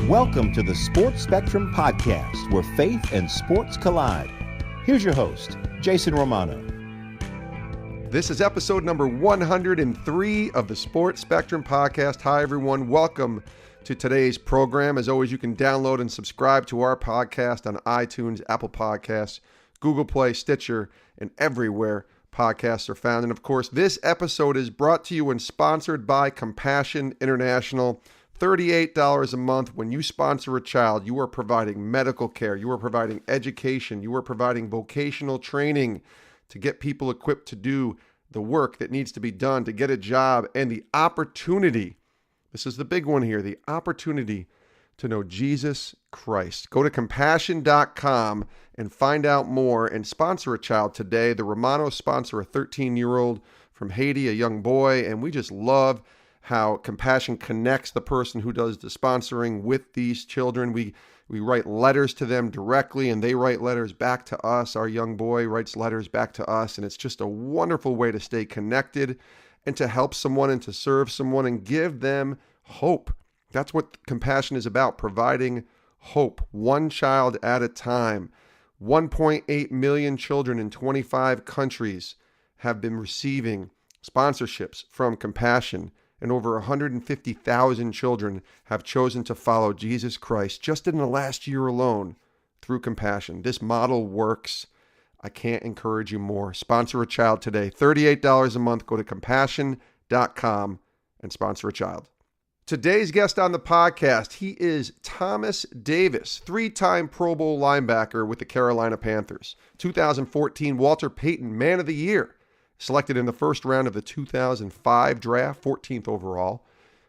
Welcome to the Sports Spectrum Podcast, where faith and sports collide. Here's your host, Jason Romano. This is episode number 103 of the Sports Spectrum Podcast. Hi, everyone. Welcome to today's program. As always, you can download and subscribe to our podcast on iTunes, Apple Podcasts, Google Play, Stitcher, and everywhere podcasts are found. And of course, this episode is brought to you and sponsored by Compassion International. $38 a month. When you sponsor a child, you are providing medical care, you are providing education, you are providing vocational training to get people equipped to do the work that needs to be done, to get a job, and the opportunity, this is the big one here, the opportunity to know Jesus Christ. Go to compassion.com and find out more and sponsor a child today. The Romanos sponsor a 13-year-old from Haiti, a young boy, and we just love how Compassion connects the person who does the sponsoring with these children. We write letters to them directly, and they write letters back to us. Our young boy writes letters back to us, and it's just a wonderful way to stay connected and to help someone and to serve someone and give them hope. That's what Compassion is about, providing hope, one child at a time. 1.8 million children in 25 countries have been receiving sponsorships from Compassion, and over 150,000 children have chosen to follow Jesus Christ just in the last year alone through Compassion. This model works. I can't encourage you more. Sponsor a child today. $38 a month. Go to compassion.com and sponsor a child. Today's guest on the podcast, he is Thomas Davis, three-time Pro Bowl linebacker with the Carolina Panthers. 2014 Walter Payton Man of the Year. Selected in the first round of the 2005 draft, 14th overall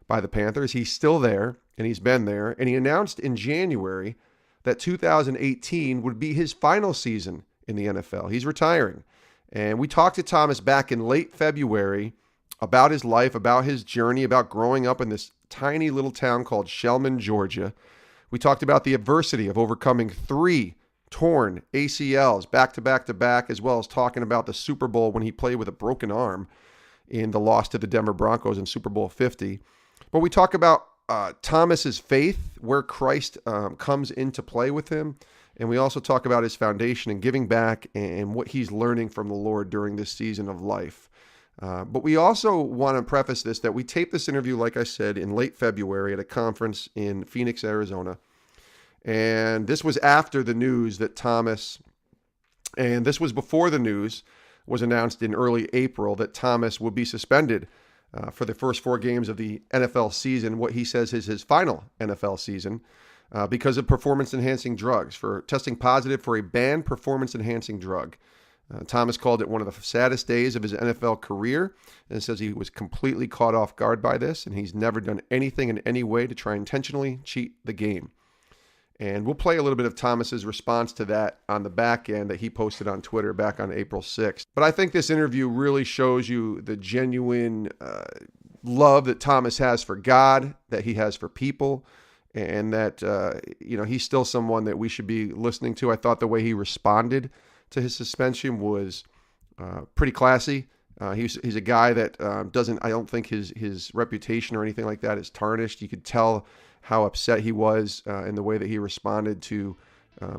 by the Panthers. He's still there, and he's been there. And he announced in January that 2018 would be his final season in the NFL. He's retiring. And we talked to Thomas back in late February about his life, about his journey, about growing up in this tiny little town called Shellman, Georgia. We talked about the adversity of overcoming 3 torn ACLs back to back, as well as talking about the Super Bowl when he played with a broken arm in the loss to the Denver Broncos in Super Bowl 50. But we talk about Thomas's faith, where Christ comes into play with him. And we also talk about his foundation and giving back and what he's learning from the Lord during this season of life. But we also want to preface this that we taped this interview, like I said, in late February at a conference in Phoenix, Arizona. And this was after the news that this was before the news was announced in early April that Thomas would be suspended for the first 4 games of the NFL season, what he says is his final NFL season, because of performance-enhancing drugs, for testing positive for a banned performance-enhancing drug. Thomas called it one of the saddest days of his NFL career, and says he was completely caught off guard by this, and he's never done anything in any way to try intentionally cheat the game. And we'll play a little bit of Thomas's response to that on the back end that he posted on Twitter back on April 6th. But I think this interview really shows you the genuine love that Thomas has for God, that he has for people, and that he's still someone that we should be listening to. I thought the way he responded to his suspension was pretty classy. He's a guy that I don't think his reputation or anything like that is tarnished. You could tell how upset he was in the way that he responded to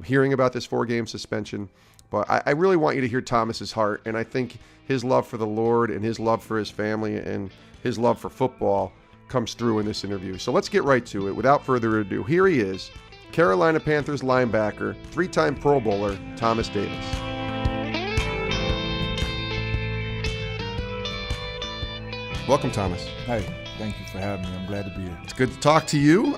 hearing about this 4-game suspension. But I really want you to hear Thomas's heart, and I think his love for the Lord and his love for his family and his love for football comes through in this interview. So let's get right to it. Without further ado, here he is, Carolina Panthers linebacker, 3-time Pro Bowler, Thomas Davis. Welcome, Thomas. Hey, thank you for having me. I'm glad to be here. It's good to talk to you.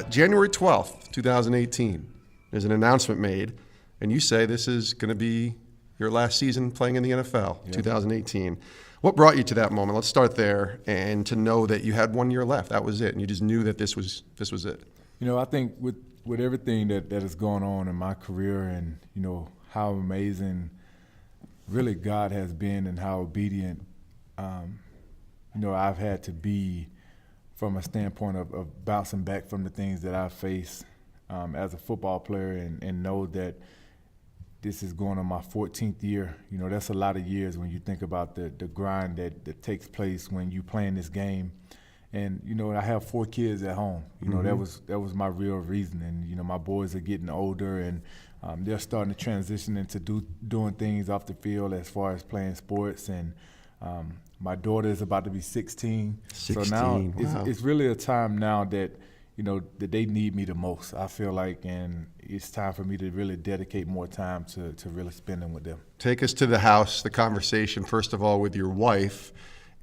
January 12th, 2018, there's an announcement made, and you say this is going to be your last season playing in the NFL, yeah. 2018. What brought you to that moment? Let's start there, and to know that you had 1 year left. That was it, and you just knew that this was it. I think with everything that is going on in my career, and how amazing really God has been and how obedient I've had to be from a standpoint of bouncing back from the things that I faced as a football player, and know that this is going on my 14th year. That's a lot of years when you think about the grind that takes place when you play in this game. And, I have 4 kids at home. That was my real reason. And, my boys are getting older, and they're starting to transition into doing things off the field as far as playing sports. And my daughter is about to be 16. So now wow. it's really a time now that, that they need me the most, I feel like, and it's time for me to really dedicate more time to really spending with them. Take us to the house, the conversation, first of all, with your wife,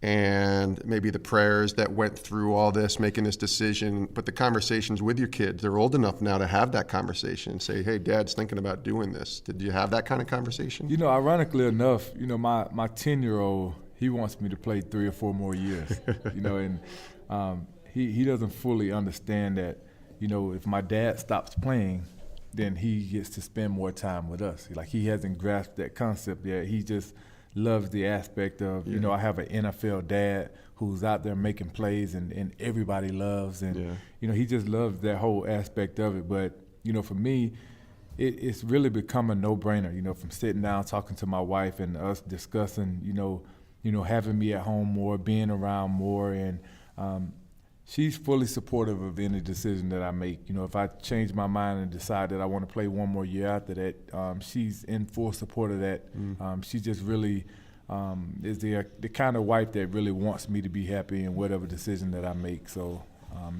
and maybe the prayers that went through all this, making this decision, but the conversations with your kids. They're old enough now to have that conversation and say, hey, Dad's thinking about doing this. Did you have that kind of conversation? Ironically enough, my 10-year-old, he wants me to play 3 or 4 more years, and he doesn't fully understand that, if my dad stops playing, then he gets to spend more time with us. Like, he hasn't grasped that concept yet. He just loves the aspect of, I have an NFL dad who's out there making plays and everybody loves. And, he just loves that whole aspect of it. But, for me, it's really become a no-brainer, from sitting down, talking to my wife and us discussing, having me at home more, being around more. And she's fully supportive of any decision that I make. If I change my mind and decide that I want to play 1 more year after that, she's in full support of that. She just really is the kind of wife that really wants me to be happy in whatever decision that I make. So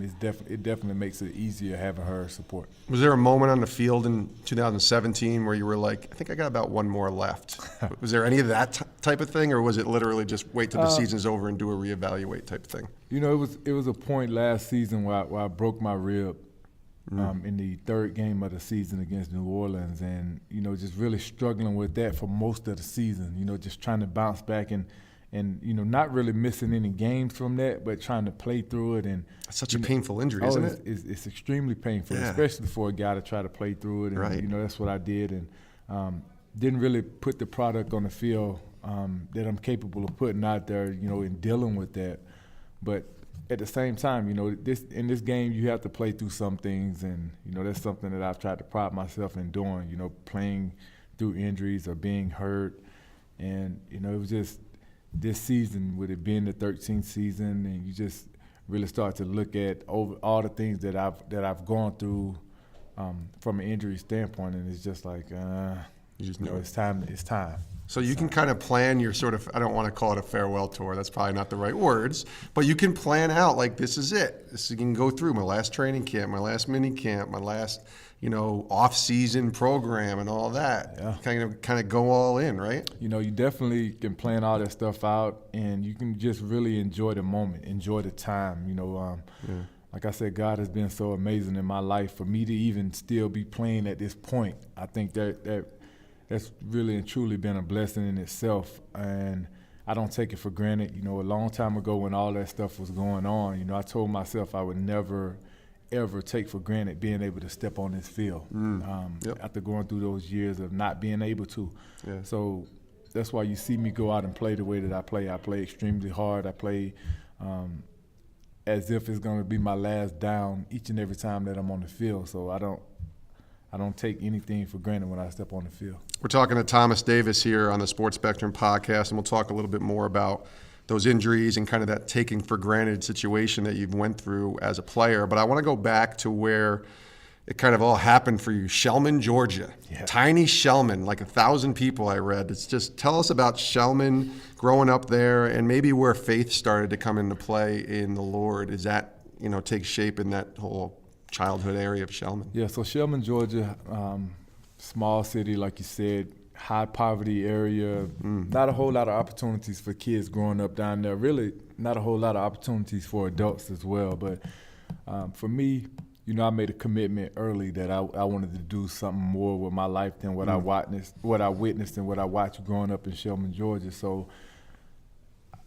it definitely makes it easier having her support. Was there a moment on the field in 2017 where you were like, I think I got about 1 more left? Was there any of that type of thing, or was it literally just wait till the season's over and do a reevaluate type thing? It was a point last season where I broke my rib in the 3rd game of the season against New Orleans, and just really struggling with that for most of the season. Just trying to bounce back and not really missing any games from that, but trying to play through it. And it's such a painful injury, isn't it? It's extremely painful, especially for a guy to try to play through it. And, right. That's what I did, and didn't really put the product on the field that I'm capable of putting out there, in dealing with that. But at the same time, in this game, you have to play through some things, and that's something that I've tried to pride myself in doing. playing through injuries or being hurt, and it was just this season, with it being the 13th season, and you just really start to look at over all the things that I've gone through from an injury standpoint, and it's just like it's time. So you can kind of plan your sort of, I don't want to call it a farewell tour, that's probably not the right words, but you can plan out like, this is it. You can go through my last training camp, my last mini camp, my last, off-season program and all that. Yeah. Kind of go all in, right? You definitely can plan all that stuff out, and you can just really enjoy the moment, enjoy the time. Like I said, God has been so amazing in my life. For me to even still be playing at this point, I think that's really and truly been a blessing in itself, and I don't take it for granted. A long time ago when all that stuff was going on, I told myself I would never, ever take for granted being able to step on this field after going through those years of not being able to. Yeah. So that's why you see me go out and play the way that I play. I play extremely hard. I play as if it's going to be my last down each and every time that I'm on the field. So I don't take anything for granted when I step on the field. We're talking to Thomas Davis here on the Sports Spectrum podcast, and we'll talk a little bit more about those injuries and kind of that taking for granted situation that you've went through as a player. But I want to go back to where it kind of all happened for you. Shellman, Georgia. Yeah. Tiny Shellman, like 1,000 people I read. It's just, tell us about Shellman, growing up there, and maybe where faith started to come into play in the Lord. Is that, take shape in that whole childhood area of Shellman? Yeah, so Shellman, Georgia, small city, like you said, high poverty area, not a whole lot of opportunities for kids growing up down there, really not a whole lot of opportunities for adults as well. But for me, I made a commitment early that I wanted to do something more with my life than what I witnessed and what I watched growing up in Shellman, Georgia. So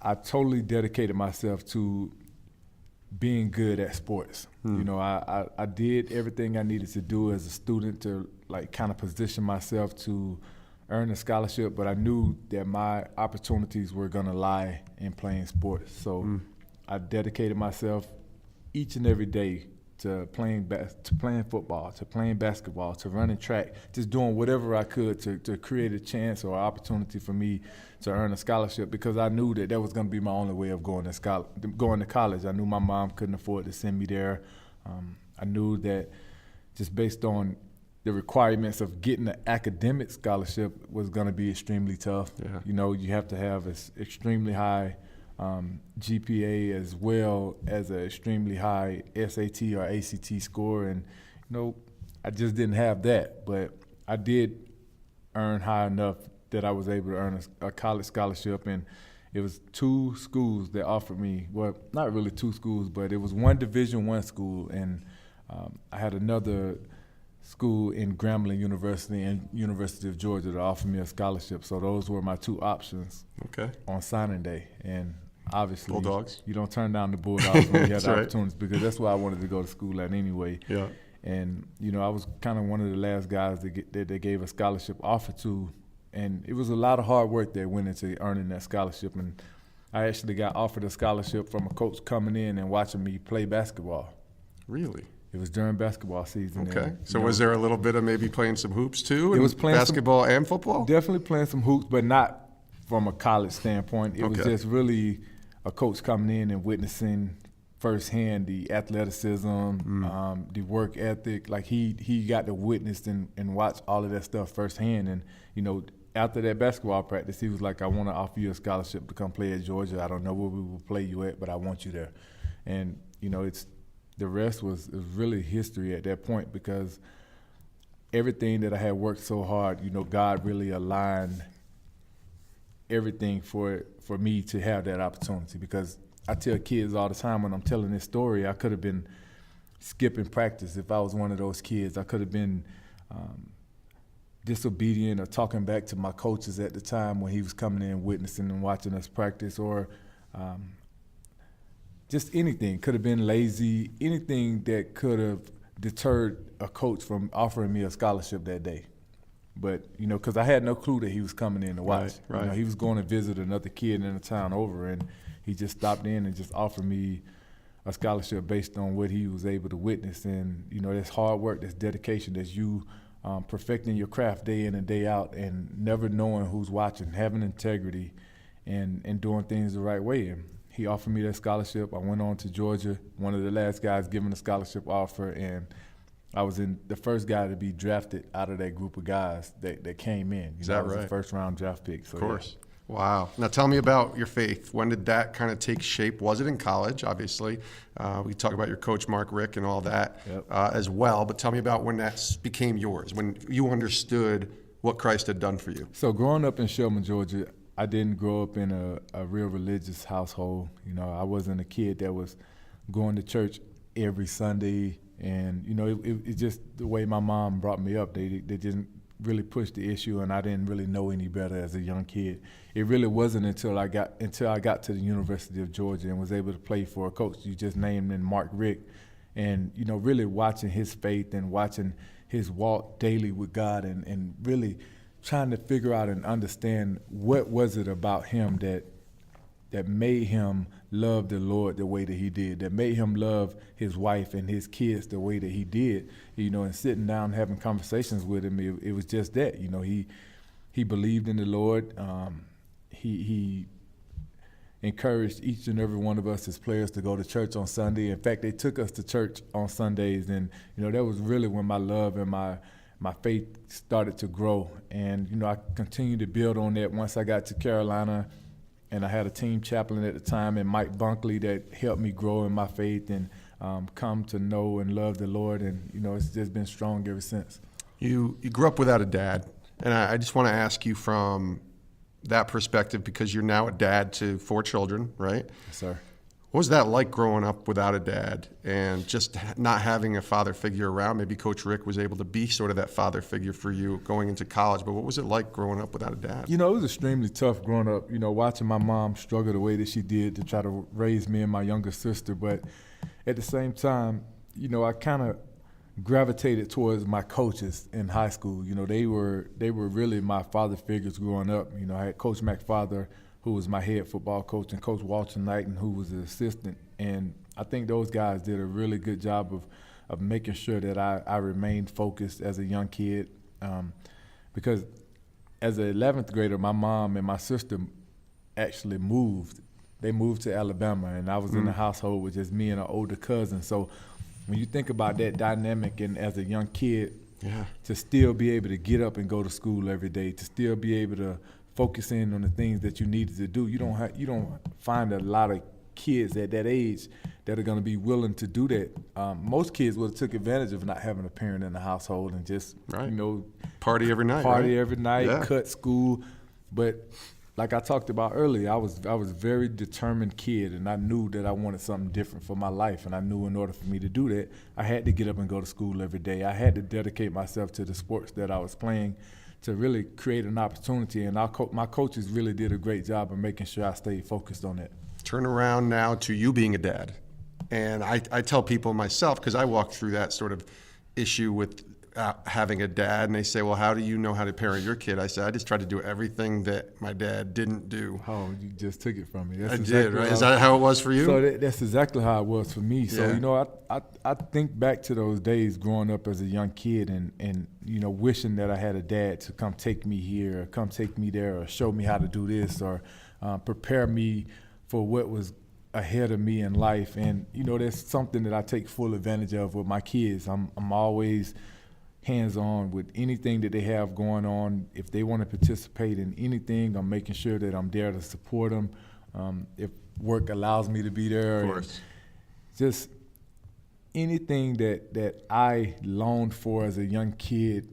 I totally dedicated myself to being good at sports. I did everything I needed to do as a student to kind of position myself to earn a scholarship, but I knew that my opportunities were going to lie in playing sports. So I dedicated myself each and every day to playing football, to playing basketball, to running track, just doing whatever I could to create a chance or opportunity for me to earn a scholarship, because I knew that was going to be my only way of going to college. I knew my mom couldn't afford to send me there. I knew that just based on the requirements of getting an academic scholarship was going to be extremely tough. Yeah. You know, you have to have an extremely high GPA as well as an extremely high SAT or ACT score, and you know, I just didn't have that. But I did earn high enough that I was able to earn a college scholarship, and it was 2 schools that offered me. Well, not really 2 schools, but it was one Division I school, and I had another school in Grambling University and University of Georgia that offered me a scholarship. So those were my 2 options on signing day. And obviously, Bulldogs. You don't turn down the Bulldogs when you have the right. opportunities, because that's why I wanted to go to school at anyway. Yeah. And, you know, I was kind of one of the last guys that they gave a scholarship offer to. And it was a lot of hard work that went into earning that scholarship. And I actually got offered a scholarship from a coach coming in and watching me play basketball. Really? It was during basketball season. Okay. And, so was there a little bit of maybe playing some hoops too? It was playing basketball and football? Definitely playing some hoops, but not from a college standpoint. It was just really a coach coming in and witnessing firsthand the athleticism, the work ethic. Like he got to witness and watch all of that stuff firsthand. And, you know, after that basketball practice, he was like, I want to offer you a scholarship to come play at Georgia. I don't know where we will play you at, but I want you there. And, you know, the rest was really history at that point, because everything that I had worked so hard, you know, God really aligned everything for me to have that opportunity. Because I tell kids all the time when I'm telling this story, I could have been skipping practice if I was one of those kids. I could have been disobedient or talking back to my coaches at the time when he was coming in, witnessing and watching us practice, or just anything. Could have been lazy, anything that could have deterred a coach from offering me a scholarship that day. But, you know, because I had no clue that he was coming in to watch. Right. You know, he was going to visit another kid in the town over, and he just stopped in and just offered me a scholarship based on what he was able to witness. And, you know, that's hard work, that's dedication, that's you perfecting your craft day in and day out, and never knowing who's watching, having integrity, and doing things the right way. And he offered me that scholarship. I went on to Georgia, one of the last guys given a scholarship offer, and I was the first guy to be drafted out of that group of guys that came in. Is that right? I was the first-round draft pick. So, of course. Yeah. Wow. Now tell me about your faith. When did that kind of take shape? Was it in college, obviously? We talk about your coach, Mark Rick, and all that as well. But tell me about when that became yours, when you understood what Christ had done for you. So growing up in Shelburne, Georgia, I didn't grow up in a real religious household. You know, I wasn't a kid that was going to church every Sunday. And, you know, it just the way my mom brought me up, they didn't really push the issue, and I didn't really know any better as a young kid. It really wasn't until I got to the University of Georgia and was able to play for a coach you just named, in Mark Rick, and, you know, really watching his faith and watching his walk daily with God, and really trying to figure out and understand what was it about him that made him love the Lord the way that he did, that made him love his wife and his kids the way that he did, you know, and sitting down having conversations with him, it was just that, you know, he believed in the Lord. He encouraged each and every one of us as players to go to church on Sunday. In fact, they took us to church on Sundays, and, you know, that was really when my love and my faith started to grow. And, you know, I continued to build on that once I got to Carolina. And I had a team chaplain at the time, and Mike Bunkley, that helped me grow in my faith and come to know and love the Lord. And, you know, it's just been strong ever since. You grew up without a dad, and I just want to ask you from that perspective, because you're now a dad to 4 children, right? Yes, sir. What was that like growing up without a dad and just not having a father figure around? Maybe Coach Rick was able to be sort of that father figure for you going into college, but what was it like growing up without a dad? You know, it was extremely tough growing up, you know, watching my mom struggle the way that she did to try to raise me and my younger sister. But at the same time, you know, I kind of gravitated towards my coaches in high school. You know, they were really my father figures growing up. You know, I had Coach McFarther, who was my head football coach, and Coach Walter Knighton, who was the assistant. And I think those guys did a really good job of making sure that I remained focused as a young kid. Because as an 11th grader, my mom and my sister actually moved. They moved to Alabama, and I was in the household with just me and an older cousin. So when you think about that dynamic, and as a young kid, to still be able to get up and go to school every day, to still be able to focus in on the things that you needed to do, you don't find a lot of kids at that age that are going to be willing to do that. Most kids would have took advantage of not having a parent in the household and just party every night, cut school. But like I talked about earlier, I was a very determined kid, and I knew that I wanted something different for my life, and I knew in order for me to do that, I had to get up and go to school every day. I had to dedicate myself to the sports that I was playing to really create an opportunity, and my coaches really did a great job of making sure I stayed focused on that. Turn around now to you being a dad. And I tell people myself, because I walked through that sort of issue with having a dad, and they say, well, how do you know how to parent your kid? I said, I just tried to do everything that my dad didn't do. Oh, you just took it from me. That's did, right? Is that how it was for you? So that's exactly how it was for me. So, I think back to those days growing up as a young kid and wishing that I had a dad to come take me here or come take me there or show me how to do this or prepare me for what was ahead of me in life. And, that's something that I take full advantage of with my kids. I'm always hands-on with anything that they have going on. If they want to participate in anything, I'm making sure that I'm there to support them. If work allows me to be there. Of course. Just anything that I longed for as a young kid,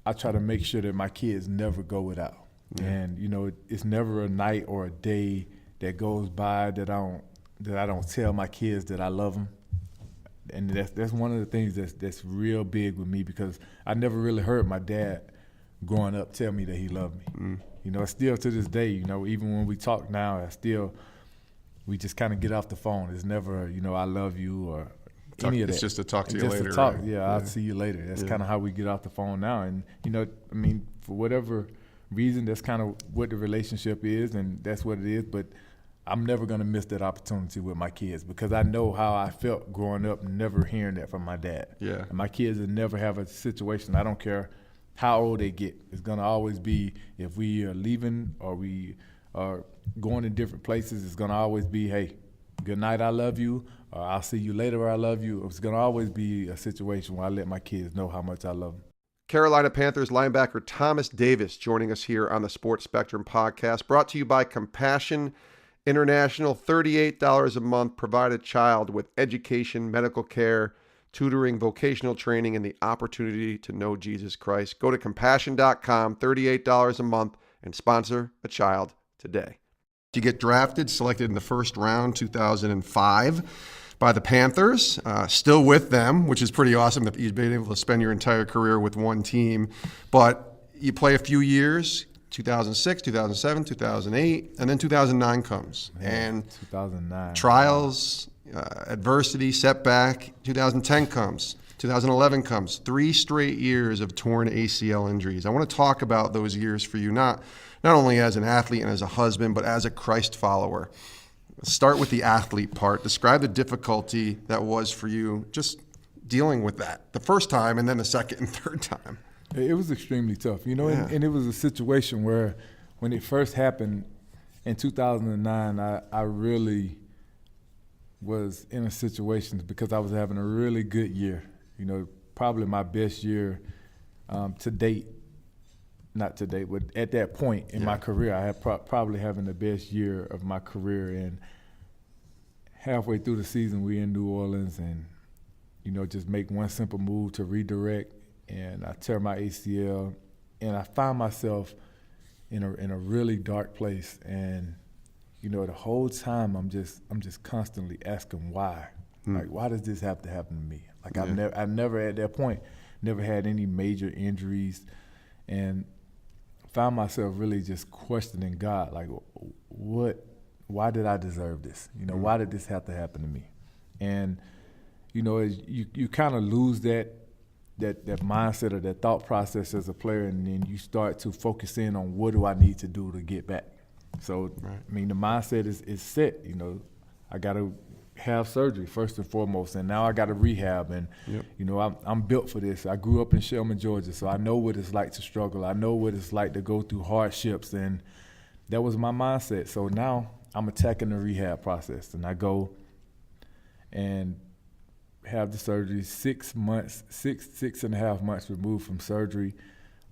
I try to make sure that my kids never go without. Yeah. And, it's never a night or a day that goes by that I don't tell my kids that I love them. And that's one of the things that's real big with me, because I never really heard my dad growing up tell me that he loved me. Still to this day, even when we talk now, we just kind of get off the phone. It's never, I love you or any of that. It's just to talk to you later. Right? I'll see you later. That's kind of how we get off the phone now. And, for whatever reason, that's kind of what the relationship is, and that's what it is. But I'm never going to miss that opportunity with my kids, because I know how I felt growing up never hearing that from my dad. Yeah. And my kids will never have a situation, I don't care how old they get. It's going to always be, if we are leaving or we are going to different places, it's going to always be, hey, good night, I love you, or I'll see you later, I love you. It's going to always be a situation where I let my kids know how much I love them. Carolina Panthers linebacker Thomas Davis joining us here on the Sports Spectrum podcast, brought to you by Compassion International. $38 a month, provide a child with education, medical care, tutoring, vocational training, and the opportunity to know Jesus Christ. Go to compassion.com, $38 a month, and sponsor a child today. You get drafted, selected in the first round, 2005, by the Panthers. Still with them, which is pretty awesome that you've been able to spend your entire career with one team. But you play a few years, 2006, 2007, 2008, and then 2009 comes. And 2009. Trials, adversity, setback. 2010 comes. 2011 comes. 3 straight years of torn ACL injuries. I want to talk about those years for you, not only as an athlete and as a husband, but as a Christ follower. Let's start with the athlete part. Describe the difficulty that was for you just dealing with that the first time and then the second and third time. It was extremely tough, and it was a situation where when it first happened in 2009, I really was in a situation because I was having a really good year, probably my best year to date. Not to date, but at that point in my career, I had probably having the best year of my career. And halfway through the season, we're in New Orleans and, just make one simple move to redirect. And I tear my ACL, and I find myself in a really dark place. And the whole time I'm just constantly asking why. Like, why does this have to happen to me? Like, I've never at that point never had any major injuries, and found myself really just questioning God. Like, why did I deserve this? Why did this have to happen to me? And you kind of lose that mindset or that thought process as a player, and then you start to focus in on what do I need to do to get back. So, Right. I mean, the mindset is set. You know, I got to have surgery first and foremost, and now I got to rehab. And, Yep. you know, I'm built for this. I grew up in Shelman, Georgia, so I know what it's like to struggle. I know what it's like to go through hardships, and that was my mindset. So now I'm attacking the rehab process, and I go and have the surgery 6 months, six and a half months removed from surgery.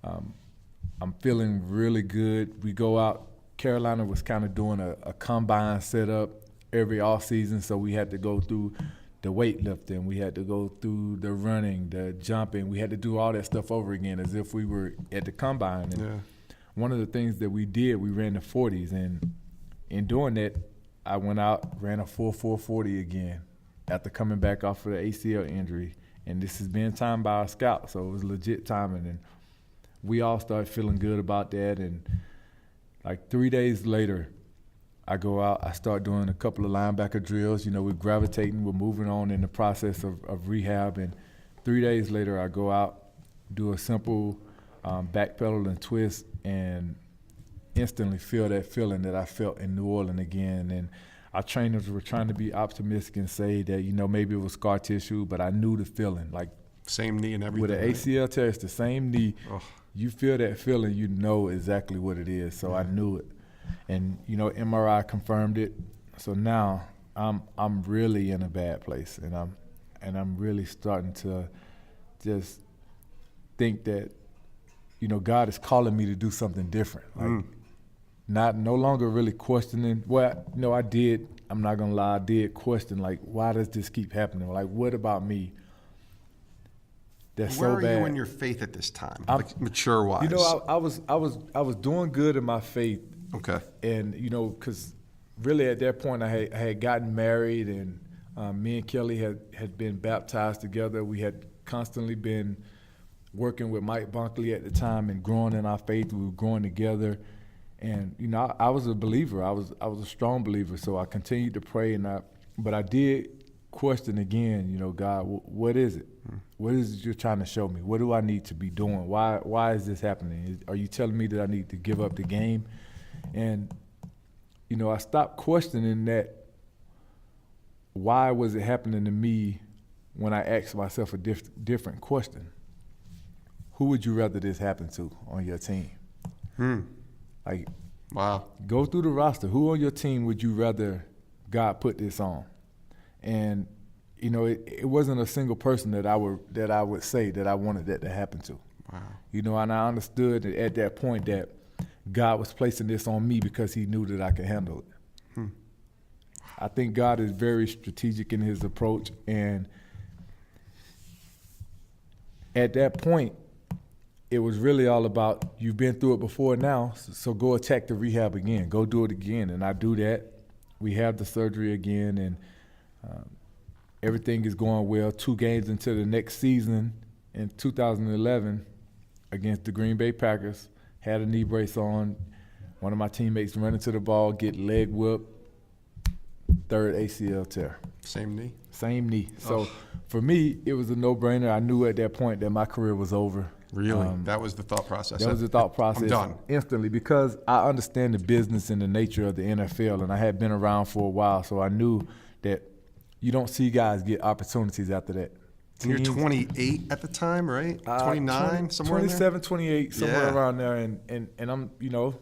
I'm feeling really good. We go out. Carolina was kind of doing a combine setup every off season, so we had to go through the weightlifting, we had to go through the running, the jumping. We had to do all that stuff over again as if we were at the combine. And one of the things that we did, we ran the 40s, and in doing that, I went out, ran a 4.40 again after coming back off of the ACL injury. And this has been timed by our scout, so it was legit timing. And we all started feeling good about that. And like 3 days later, I go out, I start doing a couple of linebacker drills. You know, we're gravitating, we're moving on in the process of rehab. And 3 days later, I go out, do a simple back pedal and twist, and instantly feel that feeling that I felt in New Orleans again. And our trainers were trying to be optimistic and say that, you know, maybe it was scar tissue, but I knew the feeling. Like, same knee and everything. with an ACL tear, it's the same knee. Oh. You feel that feeling, you know exactly what it is. So I knew it. And, you know, MRI confirmed it. So now I'm really in a bad place, and I'm really starting to just think that, you know, God is calling me to do something different. Like, no longer really questioning. Well, you know, I'm not gonna lie, I did question, like, why does this keep happening? Like, what about me that's Where so are bad? you in your faith at this time, like mature-wise? You know, I was doing good in my faith. Okay. And, you know, because really at that point I had gotten married, and me and Kelly had been baptized together. We had constantly been working with Mike Bunkley at the time and growing in our faith. We were growing together. And, you know, I was a believer. I was a strong believer. So I continued to pray, but I did question again, you know, God, what is it? What is it you're trying to show me? What do I need to be doing? Why is this happening? Are you telling me that I need to give up the game? And, you know, I stopped questioning that. Why was it happening to me when I asked myself a different question? Who would you rather this happen to on your team? Like, wow. Go through the roster. Who on your team would you rather God put this on? And, you know, it wasn't a single person that I would say that I wanted that to happen to. Wow. You know, and I understood at that point that God was placing this on me because he knew that I could handle it. I think God is very strategic in his approach. And at that point, it was really all about, you've been through it before now, so go attack the rehab again. Go do it again. And I do that. We have the surgery again, and everything is going well. 2 games into the next season in 2011 against the Green Bay Packers, had a knee brace on. One of my teammates run into the ball, get leg whipped, 3rd ACL tear. Same knee? Same knee. So for me, it was a no-brainer. I knew at that point that my career was over. Really? That was the thought process? That was the thought process. I'm done. Instantly, because I understand the business and the nature of the NFL, and I had been around for a while, so I knew that you don't see guys get opportunities after that. And you're 28 at the time, right? 29, somewhere 27, 28, somewhere Yeah. around there. And I'm, you know,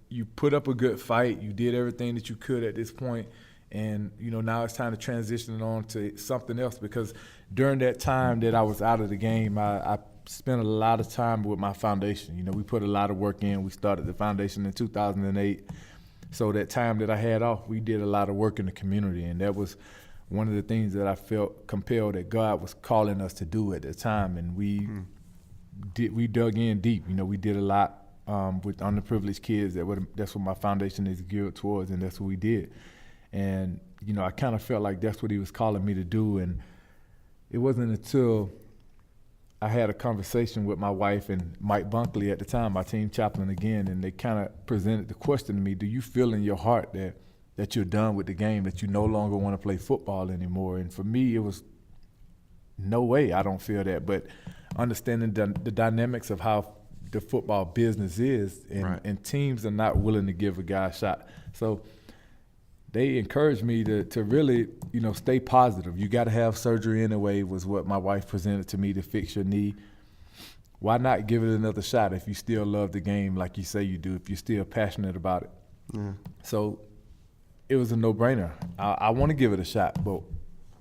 you put up a good fight. You did everything that you could at this point. And, you know, now it's time to transition on to something else, because during that time that I was out of the game, I spent a lot of time with my foundation. You know, we put a lot of work in. We started the foundation in 2008. So that time that I had off, we did a lot of work in the community. And that was one of the things that I felt compelled that God was calling us to do at the time. And we dug in deep. You know, we did a lot with underprivileged kids. That's what my foundation is geared towards, and that's what we did. And, you know, I kind of felt like that's what he was calling me to do. And it wasn't until I had a conversation with my wife and Mike Bunkley at the time, my team chaplain again, and they kind of presented the question to me, do you feel in your heart that you're done with the game, that you no longer want to play football anymore? And for me, it was, no way I don't feel that. But understanding the dynamics of how the football business is, and teams are not willing to give a guy a shot. So they encouraged me to really, stay positive. You got to have surgery anyway, was what my wife presented to me to fix your knee. Why not give it another shot if you still love the game like you say you do, if you're still passionate about it? Yeah. So it was a no-brainer. I want to give it a shot, but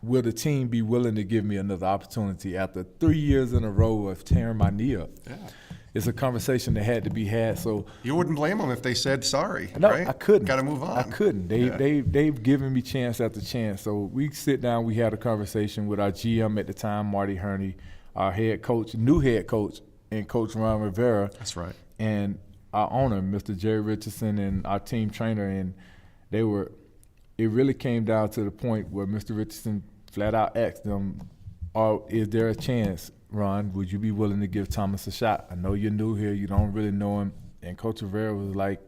will the team be willing to give me another opportunity after 3 years in a row of tearing my knee up? Yeah. It's a conversation that had to be had. So you wouldn't blame them if they said sorry. No, right? I couldn't. Got to move on. I couldn't. They've given me chance after chance. So we sit down. We had a conversation with our GM at the time, Marty Herney, our head coach, new head coach, and Coach Ron Rivera. That's right. And our owner, Mr. Jerry Richardson, and our team trainer, and it really came down to the point where Mr. Richardson flat out asked them, is there a chance, Ron, would you be willing to give Thomas a shot? I know you're new here, you don't really know him. And Coach Rivera was like,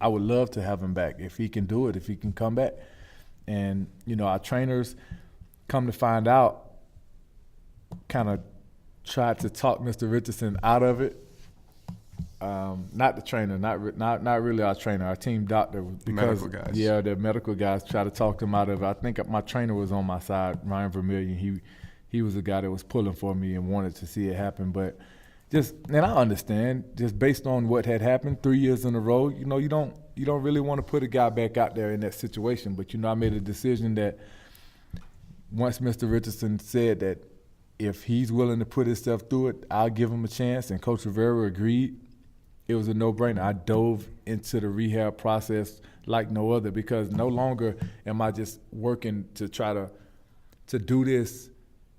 I would love to have him back if he can do it, if he can come back. And, our trainers, come to find out, kind of tried to talk Mr. Richardson out of it. Not the trainer, not really our trainer, our team doctor. Because, medical guys. Yeah, the medical guys tried to talk him out of it. I think my trainer was on my side, Ryan Vermillion. He was the guy that was pulling for me and wanted to see it happen. But and I understand, just based on what had happened 3 years in a row, you don't really want to put a guy back out there in that situation. But I made a decision that once Mr. Richardson said that if he's willing to put himself through it, I'll give him a chance. And Coach Rivera agreed. It was a no-brainer. I dove into the rehab process like no other, because no longer am I just working to try to do this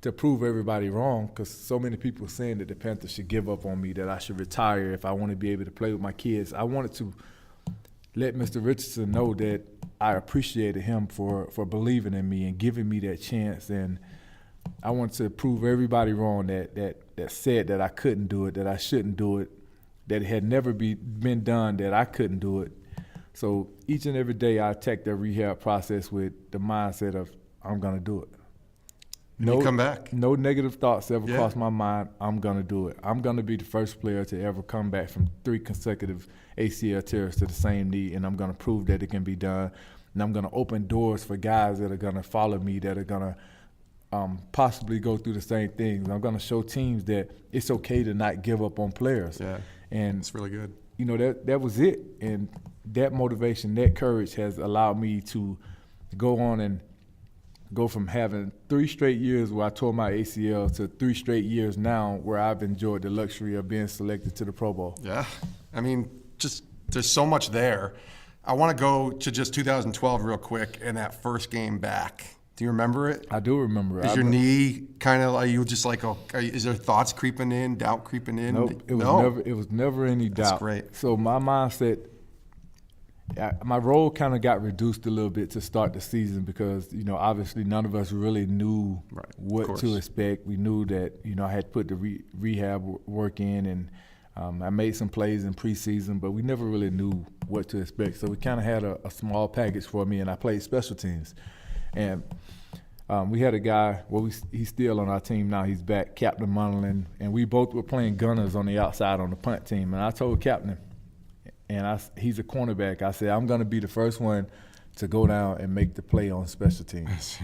to prove everybody wrong, because so many people are saying that the Panthers should give up on me, that I should retire if I want to be able to play with my kids. I wanted to let Mr. Richardson know that I appreciated him for believing in me and giving me that chance. And I wanted to prove everybody wrong that said that I couldn't do it, that I shouldn't do it, that it had never been done, that I couldn't do it. So each and every day I attack that rehab process with the mindset of I'm going to do it. You come back. No negative thoughts ever crossed my mind. I'm going to do it. I'm going to be the first player to ever come back from 3 consecutive ACL tears to the same knee, and I'm going to prove that it can be done. And I'm going to open doors for guys that are going to follow me, that are going to possibly go through the same things. I'm going to show teams that it's okay to not give up on players. Yeah, and it's really good. That was it. And that motivation, that courage has allowed me to go on and go from having 3 straight years where I tore my ACL to 3 straight years now where I've enjoyed the luxury of being selected to the Pro Bowl. Yeah. I mean, just there's so much there. I want to go to just 2012 real quick and that first game back. Do you remember it? I do remember it. Is your knee kind of like, you just like, is there thoughts creeping in, doubt creeping in? Nope. It was never any doubt. That's great. So my mindset, my role kind of got reduced a little bit to start the season because, obviously none of us really knew what to expect. We knew that, I had put the rehab work in, and I made some plays in preseason, but we never really knew what to expect. So we kind of had a small package for me, and I played special teams. And we had a guy, he's still on our team now. He's back, Captain Munderland, and we both were playing gunners on the outside on the punt team. And I told Captain, and he's a cornerback, I said, I'm going to be the first one to go down and make the play on special teams.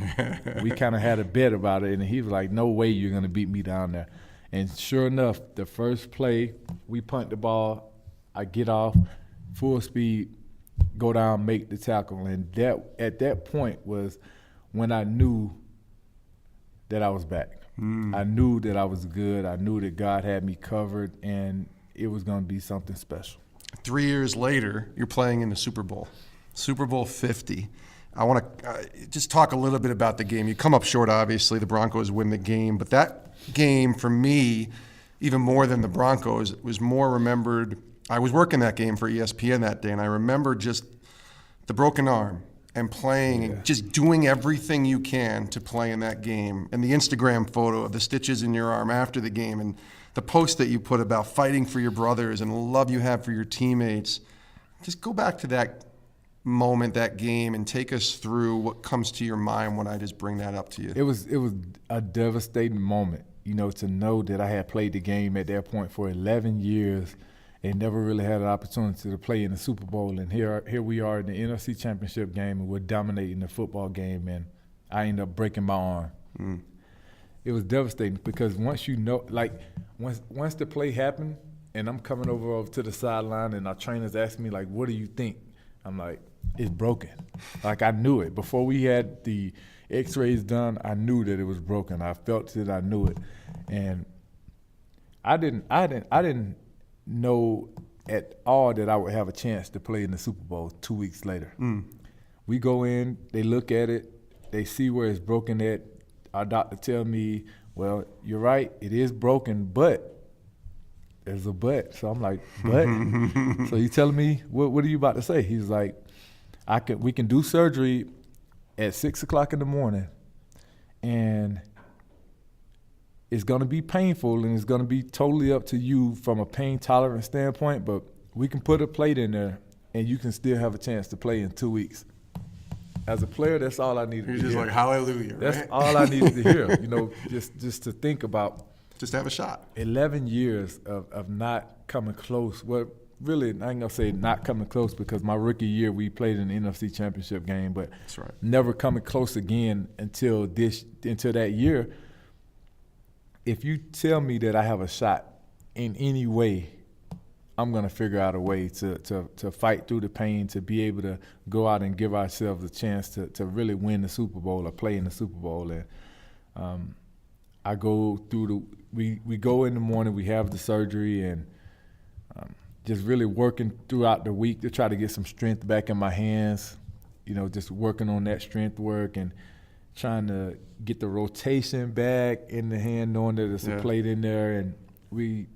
We kind of had a bet about it, and he was like, no way you're going to beat me down there. And sure enough, the first play, we punt the ball, I get off, full speed, go down, make the tackle. And at that point was when I knew that I was back. I knew that I was good. I knew that God had me covered, and it was going to be something special. 3 years later, you're playing in the Super Bowl, Super Bowl 50. I want to just talk a little bit about the game. You come up short, obviously. The Broncos win the game. But that game, for me, even more than the Broncos, was more remembered. I was working that game for ESPN that day, and I remember just the broken arm and playing and just doing everything you can to play in that game. And the Instagram photo of the stitches in your arm after the game, and the post that you put about fighting for your brothers and the love you have for your teammates. Just go back to that moment, that game, and take us through what comes to your mind when I just bring that up to you. It was a devastating moment, to know that I had played the game at that point for 11 years they never really had an opportunity to play in the Super Bowl. And here we are in the NFC Championship game, and we're dominating the football game, and I end up breaking my arm. It was devastating because once you know, like, once the play happened and I'm coming over to the sideline and our trainers ask me, like, what do you think? I'm like, it's broken. Like, I knew it. Before we had the x-rays done, I knew that it was broken. I felt it, I knew it. And I didn't know at all that I would have a chance to play in the Super Bowl 2 weeks later. We go in, they look at it, they see where it's broken at. Our doctor tell me, well, you're right, it is broken, but there's a but. So I'm like, but? So you telling me, what are you about to say? He's like, we can do surgery at 6 o'clock in the morning, and it's going to be painful, and it's going to be totally up to you from a pain tolerance standpoint, but we can put a plate in there, and you can still have a chance to play in 2 weeks. As a player, that's all I needed to hear. You're just like, hallelujah, That's right? all I needed to hear, just to think about. Just to have a shot. 11 years of not coming close. Well, really, I ain't going to say not coming close because my rookie year we played in the NFC Championship game, but that's right. Never coming close again until that year. If you tell me that I have a shot in any way, I'm going to figure out a way to fight through the pain, to be able to go out and give ourselves a chance to really win the Super Bowl or play in the Super Bowl. And I go through we go in the morning, we have the surgery, and just really working throughout the week to try to get some strength back in my hands, just working on that strength work and trying to get the rotation back in the hand, knowing that there's a plate in there. And we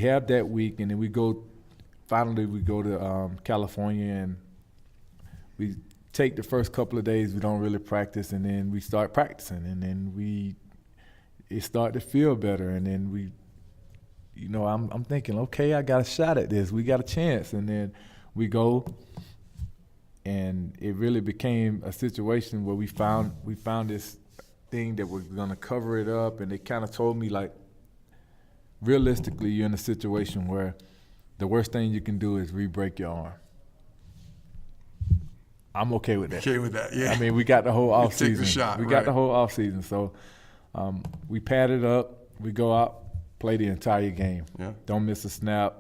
have that week, and then we go to California, and we take the first couple of days, we don't really practice, and then we start practicing, and then it started to feel better, and then I'm thinking, okay, I got a shot at this, we got a chance, and then we go, and it really became a situation where we found this thing that was going to cover it up, and they kind of told me, like, realistically, you're in a situation where the worst thing you can do is re-break your arm. I'm okay with that. Okay with that, yeah. I mean, we got the whole off season. Take the shot, we got the whole off season, so we pad it up. We go out, play the entire game. Yeah. Don't miss a snap.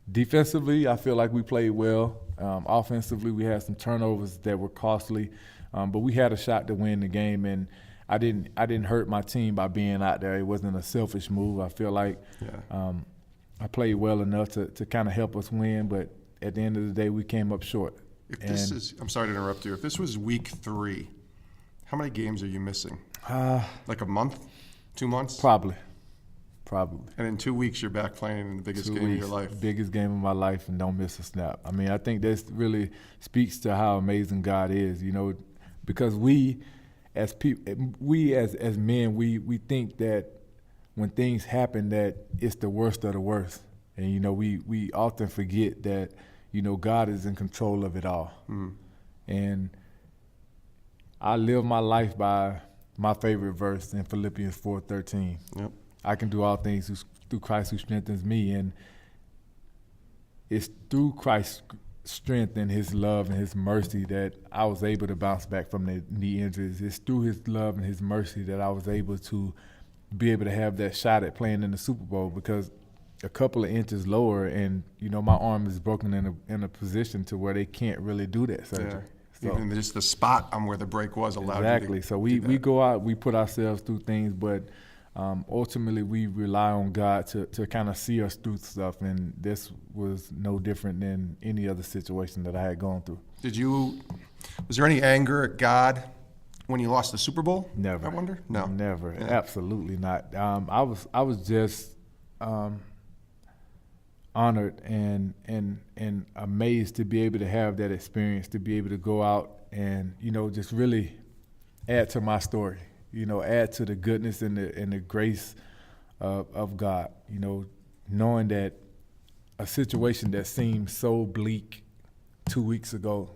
Defensively, I feel like we played well. Offensively, we had some turnovers that were costly, but we had a shot to win the game, and I didn't hurt my team by being out there. It wasn't a selfish move. I feel like I played well enough to kind of help us win, but at the end of the day, we came up short. I'm sorry to interrupt you. If this was week 3, how many games are you missing? Like a month? 2 months? Probably. And in 2 weeks, you're back playing in the biggest game of your life. Biggest game of my life, and don't miss a snap. I mean, I think this really speaks to how amazing God is, because we as men, we think that when things happen that it's the worst of the worst. And, we often forget that, God is in control of it all. And I live my life by my favorite verse in Philippians 4:13. Yep. I can do all things through Christ who strengthens me. And it's through Christ's strength and his love and his mercy that I was able to bounce back from the knee injuries. It's through his love and his mercy that I was able to be able to have that shot at playing in the Super Bowl, because a couple of inches lower and, my arm is broken in a position to where they can't really do that surgery. Yeah. So, even just the spot on where the break was allowed exactly. you to So we go out, we put ourselves through things, but ultimately we rely on God to kind of see us through stuff, and this was no different than any other situation that I had gone through. Was there any anger at God when you lost the Super Bowl? Never. I wonder? No. Never. Yeah. Absolutely not. I was just honored and amazed to be able to have that experience, to be able to go out and, just really add to my story, add to the goodness and the grace of God, knowing that a situation that seemed so bleak 2 weeks ago,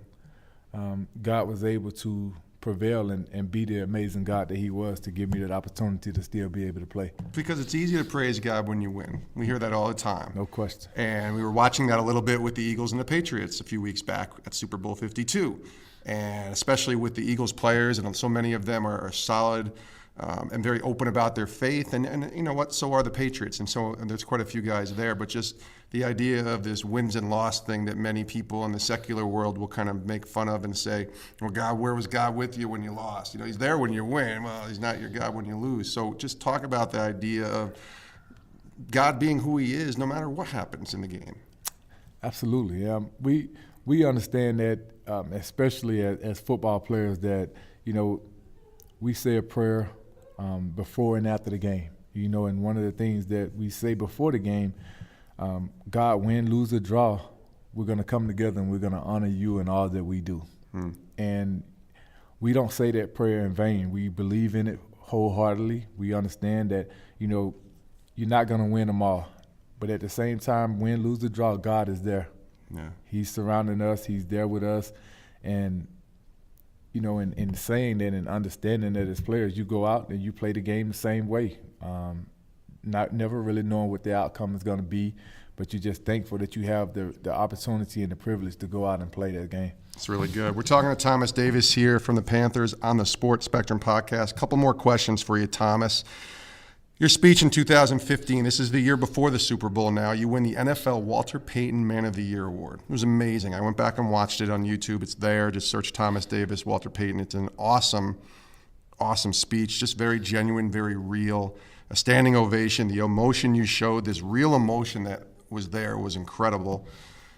God was able to prevail and be the amazing God that he was to give me that opportunity to still be able to play. Because it's easy to praise God when you win. We hear that all the time. No question. And we were watching that a little bit with the Eagles and the Patriots a few weeks back at Super Bowl 52. And especially with the Eagles players, and so many of them are solid and very open about their faith. And you know what, so are the Patriots. And there's quite a few guys there. But just the idea of this wins and loss thing that many people in the secular world will kind of make fun of and say, well, God, where was God with you when you lost? You know, he's there when you win. Well, he's not your God when you lose. So just talk about the idea of God being who he is no matter what happens in the game. Absolutely. We understand that, especially as football players, that, you know, we say a prayer before and after the game. You know, and one of the things that we say before the game, God, win, lose, or draw, we're going to come together and we're going to honor you in all that we do. And we don't say that prayer in vain. We believe in it wholeheartedly. We understand that, you know, you're not going to win them all. But at the same time, win, lose, or draw, God is there. Yeah. He's surrounding us. He's there with us. And, you know, in saying that and understanding that as players, you go out and you play the game the same way. Never really knowing what the outcome is going to be, but you're just thankful that you have the opportunity and the privilege to go out and play that game. It's really good. We're talking to Thomas Davis here from the Panthers on the Sports Spectrum podcast. A couple more questions for you, Thomas. Your speech in 2015, this is the year before the Super Bowl now, you win the NFL Walter Payton Man of the Year Award. It was amazing. I went back and watched it on YouTube. It's there. Just search Thomas Davis, Walter Payton. It's an awesome, awesome speech, just very genuine, very real. A standing ovation. The emotion you showed, this real emotion that was there was incredible.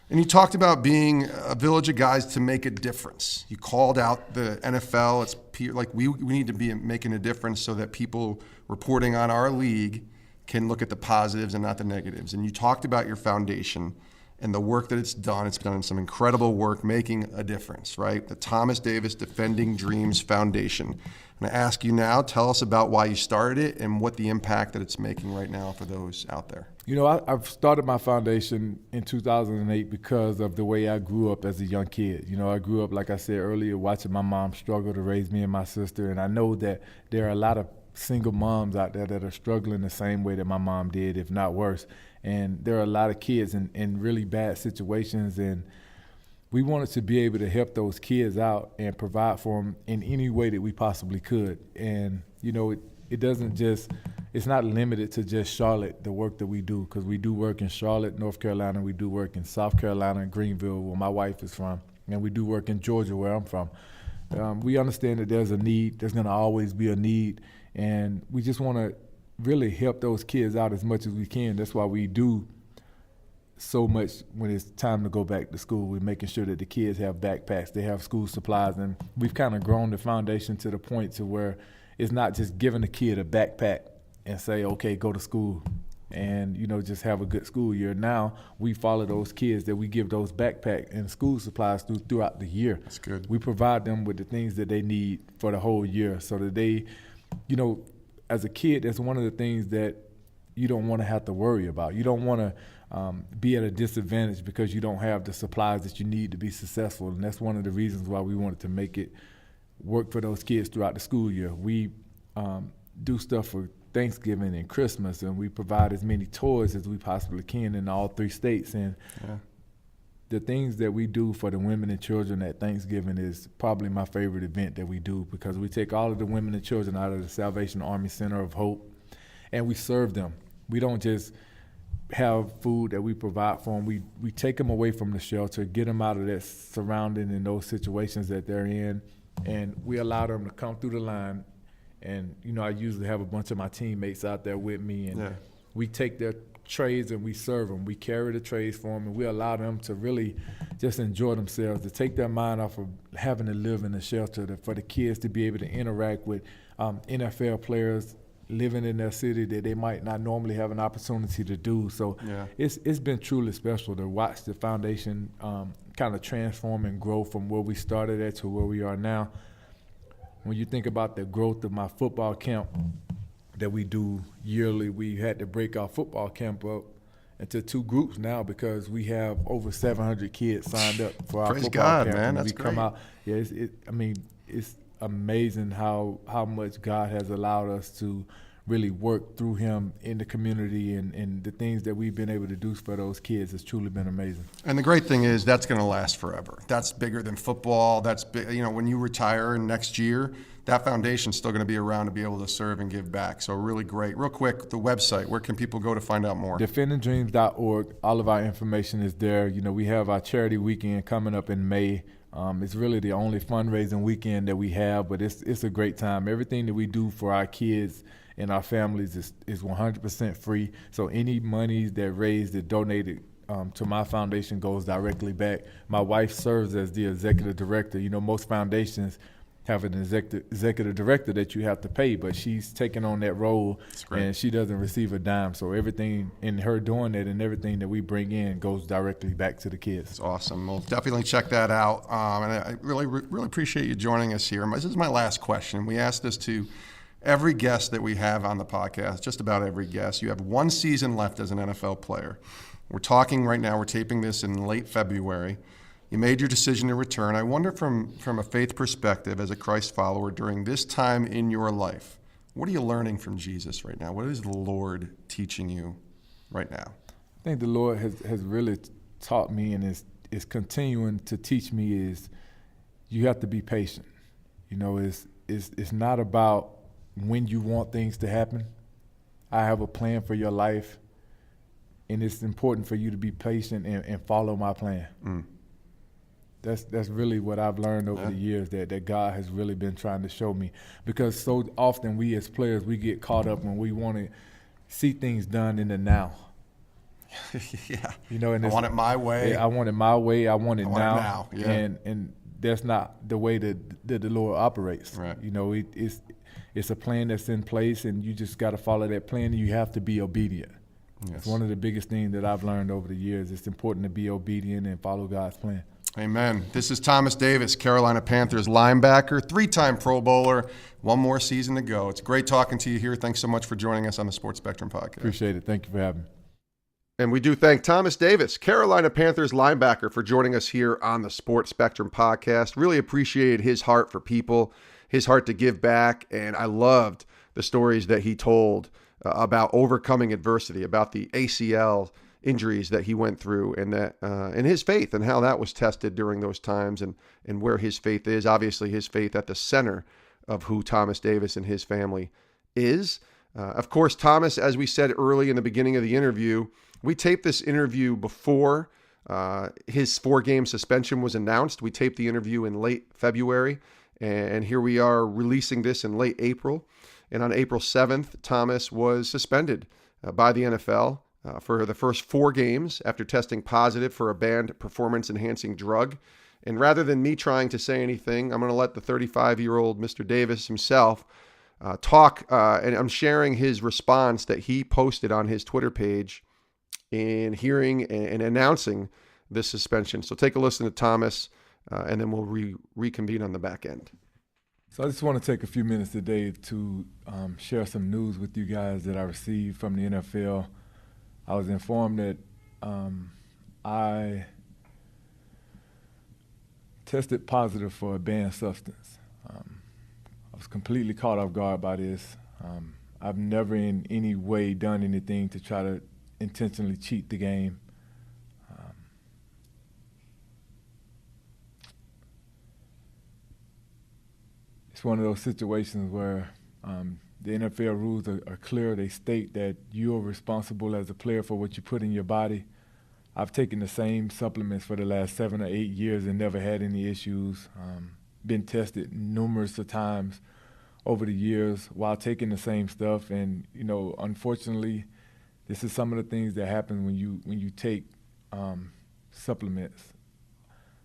And you talked about being a village of guys to make a difference. You called out the NFL. It's like we need to be making a difference so that people reporting on our league can look at the positives and not the negatives. And you talked about your foundation and the work that it's done. It's done some incredible work making a difference, right? The Thomas Davis Defending Dreams Foundation. And I ask you now, tell us about why you started it and what the impact that it's making right now for those out there. You know, I've started my foundation in 2008 because of the way I grew up as a young kid. You know, I grew up, like I said earlier, watching my mom struggle to raise me and my sister. And I know that there are a lot of single moms out there that are struggling the same way that my mom did, if not worse. And there are a lot of kids in really bad situations. And we wanted to be able to help those kids out and provide for them in any way that we possibly could. And, you know, it doesn't just – it's not limited to just Charlotte, the work that we do, because we do work in Charlotte, North Carolina. We do work in South Carolina and Greenville, where my wife is from. And we do work in Georgia, where I'm from. We understand that there's a need. There's going to always be a need. And we just want to really help those kids out as much as we can. That's why we do so much when it's time to go back to school. We're making sure that the kids have backpacks, they have school supplies, and we've kind of grown the foundation to the point to where it's not just giving a kid a backpack and say, okay, go to school and, you know, just have a good school year. Now we follow those kids that we give those backpack and school supplies throughout the year. That's good. We provide them with the things that they need for the whole year so that they, you know, as a kid, that's one of the things that you don't want to have to worry about. You don't want to be at a disadvantage because you don't have the supplies that you need to be successful. And that's one of the reasons why we wanted to make it work for those kids throughout the school year. We do stuff for Thanksgiving and Christmas, and we provide as many toys as we possibly can in all 3 states. And the things that we do for the women and children at Thanksgiving is probably my favorite event that we do, because we take all of the women and children out of the Salvation Army Center of Hope and we serve them. We don't just have food that we provide for them. We take them away from the shelter, get them out of that surrounding and those situations that they're in, and we allow them to come through the line. And, you know, I usually have a bunch of my teammates out there with me, and we take their trays and we serve them. We carry the trays for them, and we allow them to really just enjoy themselves, to take their mind off of having to live in a shelter, for the kids to be able to interact with NFL players living in their city that they might not normally have an opportunity to do. So it's been truly special to watch the foundation kind of transform and grow from where we started at to where we are now. When you think about the growth of my football camp that we do yearly, we had to break our football camp up into 2 groups now because we have over 700 kids signed up for our Praise football God, camp. man. And that's we great. come out, it's amazing how much God has allowed us to really work through him in the community, and the things that we've been able to do for those kids has truly been amazing. And the great thing is that's going to last forever. That's bigger than football. That's big, when you retire next year, that foundation's still going to be around to be able to serve and give back. So really great. Real quick, the website, where can people go to find out more? DefendingDreams.org. All of our information is there. We have our charity weekend coming up in May. It's really the only fundraising weekend that we have, but it's a great time. Everything that we do for our kids and our families is 100% free. So any money that raised, that donated to my foundation goes directly back. My wife serves as the executive director. Most foundations have an executive director that you have to pay, but she's taken on that role, and she doesn't receive a dime. So everything in her doing it and everything that we bring in goes directly back to the kids. That's awesome. Well, definitely check that out. And I really appreciate you joining us here. This is my last question. We asked this to every guest that we have on the podcast, just about every guest. You have one season left as an NFL player. We're talking right now, we're taping this in late February. You made your decision to return. I wonder from a faith perspective, as a Christ follower, during this time in your life, what are you learning from Jesus right now? What is the Lord teaching you right now? I think the Lord has really taught me, and is continuing to teach me, is you have to be patient. It's not about when you want things to happen. I have a plan for your life, and it's important for you to be patient and follow my plan. That's really what I've learned over the years, that God has really been trying to show me. Because so often we as players, we get caught up when we want to see things done in the now. Yeah. And I want it my way. Yeah, I want it my way. I want it now. Yeah. And that's not the way that the Lord operates. Right. It's a plan that's in place, and you just got to follow that plan, and you have to be obedient. Yes. It's one of the biggest things that I've learned over the years. It's important to be obedient and follow God's plan. Amen. This is Thomas Davis, Carolina Panthers linebacker, 3-time Pro Bowler, one more season to go. It's great talking to you here. Thanks so much for joining us on the Sports Spectrum podcast. Appreciate it. Thank you for having me. And we do thank Thomas Davis, Carolina Panthers linebacker, for joining us here on the Sports Spectrum podcast. Really appreciated his heart for people, his heart to give back, and I loved the stories that he told about overcoming adversity, about the ACL injuries that he went through, and that and his faith and how that was tested during those times, and where his faith is. Obviously, his faith at the center of who Thomas Davis and his family is. Of course, Thomas, as we said early in the beginning of the interview, we taped this interview before his 4-game suspension was announced. We taped the interview in late February, and here we are releasing this in late April. And on April 7th, Thomas was suspended by the NFL for the first 4 games after testing positive for a banned performance-enhancing drug. And rather than me trying to say anything, I'm going to let the 35-year-old Mr. Davis himself talk, and I'm sharing his response that he posted on his Twitter page in hearing and announcing this suspension. So take a listen to Thomas, and then we'll reconvene on the back end. So I just want to take a few minutes today to share some news with you guys that I received from the NFL. I was informed that I tested positive for a banned substance. I was completely caught off guard by this. I've never in any way done anything to try to intentionally cheat the game. It's one of those situations where the NFL rules are clear. They state that you are responsible as a player for what you put in your body. I've taken the same supplements for the last 7 or 8 years and never had any issues. Been tested numerous of times over the years while taking the same stuff. And, unfortunately, this is some of the things that happen when you take supplements.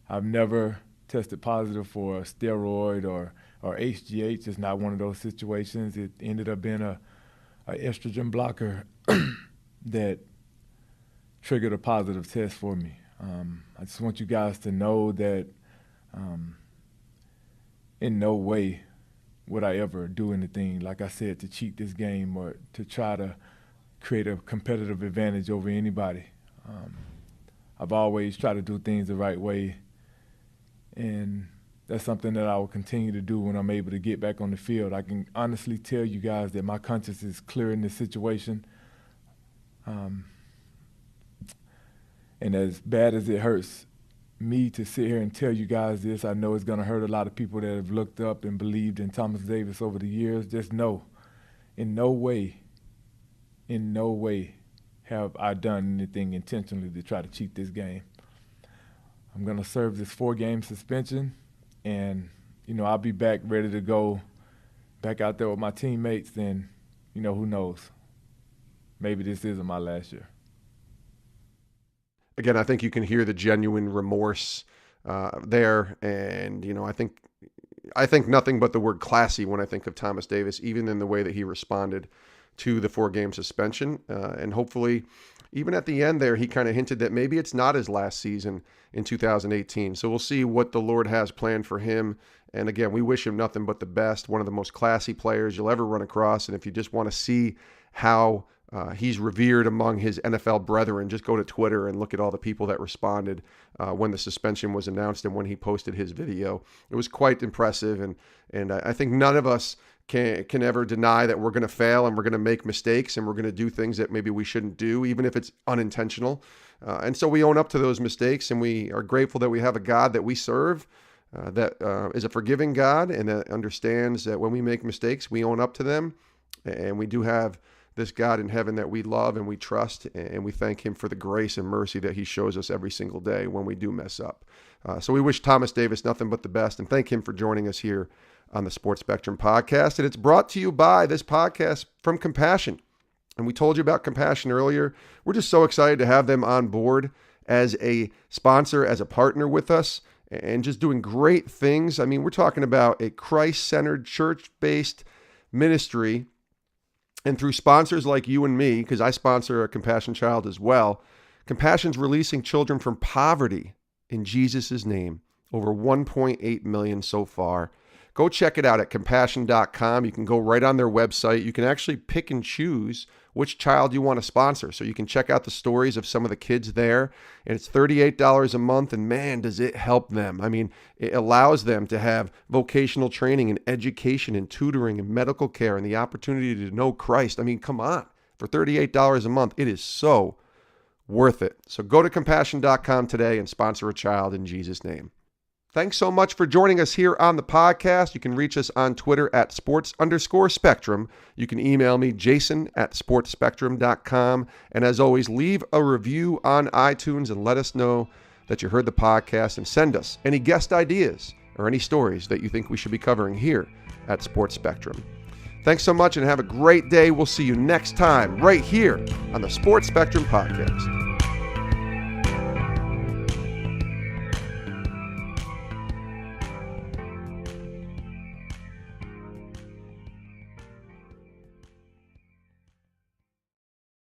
I've never tested positive for a steroid or HGH. It's not one of those situations. It ended up being a estrogen blocker that triggered a positive test for me. I just want you guys to know that in no way would I ever do anything, like I said, to cheat this game or to try to create a competitive advantage over anybody. I've always tried to do things the right way, and that's something that I will continue to do when I'm able to get back on the field. I can honestly tell you guys that my conscience is clear in this situation. And as bad as it hurts me to sit here and tell you guys this, I know it's going to hurt a lot of people that have looked up and believed in Thomas Davis over the years. Just know, in no way have I done anything intentionally to try to cheat this game. I'm going to serve this 4-game suspension, and, I'll be back ready to go back out there with my teammates, and, who knows? Maybe this isn't my last year. Again, I think you can hear the genuine remorse there, and I think nothing but the word classy when I think of Thomas Davis, even in the way that he responded to the 4-game suspension, and hopefully, even at the end there, he kind of hinted that maybe it's not his last season in 2018. So we'll see what the Lord has planned for him. And again, we wish him nothing but the best. One of the most classy players you'll ever run across. And if you just want to see how he's revered among his NFL brethren, just go to Twitter and look at all the people that responded when the suspension was announced and when he posted his video. It was quite impressive. And I think none of us can ever deny that we're going to fail and we're going to make mistakes and we're going to do things that maybe we shouldn't do, even if it's unintentional. And so we own up to those mistakes, and we are grateful that we have a God that we serve that is a forgiving God and that understands that when we make mistakes, we own up to them. And we do have this God in heaven that we love and we trust, and we thank him for the grace and mercy that he shows us every single day when we do mess up. So we wish Thomas Davis nothing but the best, and thank him for joining us here on the Sports Spectrum podcast. And it's brought to you by this podcast from Compassion. And we told you about Compassion earlier. We're just so excited to have them on board as a sponsor, as a partner with us, and just doing great things. I mean, we're talking about a Christ-centered, church-based ministry. And through sponsors like you and me, because I sponsor a Compassion child as well, Compassion's releasing children from poverty in Jesus' name. Over 1.8 million so far. Go check it out at compassion.com. You can go right on their website. You can actually pick and choose which child you want to sponsor. So you can check out the stories of some of the kids there. And it's $38 a month. And man, does it help them. I mean, it allows them to have vocational training and education and tutoring and medical care and the opportunity to know Christ. I mean, come on. For $38 a month, it is so worth it. So go to compassion.com today and sponsor a child in Jesus' name. Thanks so much for joining us here on the podcast. You can reach us on Twitter at sports_spectrum. You can email me, jason@sportspectrum.com. And as always, leave a review on iTunes and let us know that you heard the podcast, and send us any guest ideas or any stories that you think we should be covering here at Sports Spectrum. Thanks so much and have a great day. We'll see you next time right here on the Sports Spectrum podcast.